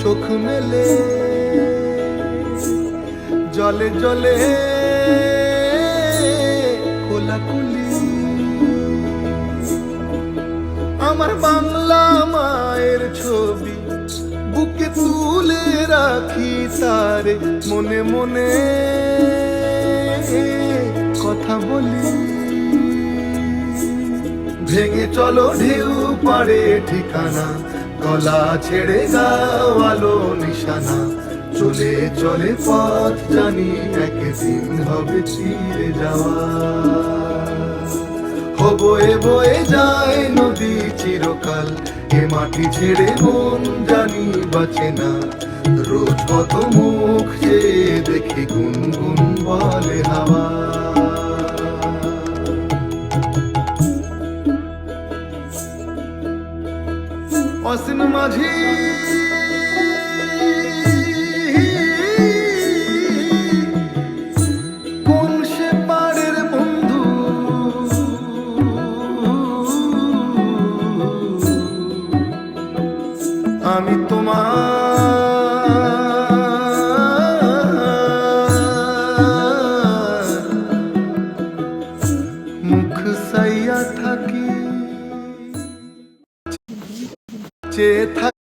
চোখ মেলে জলে জলে কোলাকুলি। আমার বাংলা মায়ের ছবি বুকে তুলে রাখি তারে, মনে মনে কথা বলি। ভেঙে চলো ঢেউ পাড়ে ঠিকানা, গলা ছেড়ে গাওয়ালো নিশানা। চলে চলে পথ জানি একদিন হবে চিরে যাওয়া। বয়ে বয়ে যায় নদী চিরকাল, এ মাটি ছেড়ে মন জানি বাঁচে না। রোজ কত মুখ যে দেখি গুনগুন বলে হাওয়া। অসীন মাঝি কোন সে পাড়ের বন্ধু, আমি তোমার মুখ সাইয়া থাকি, চেয়ে থাকি।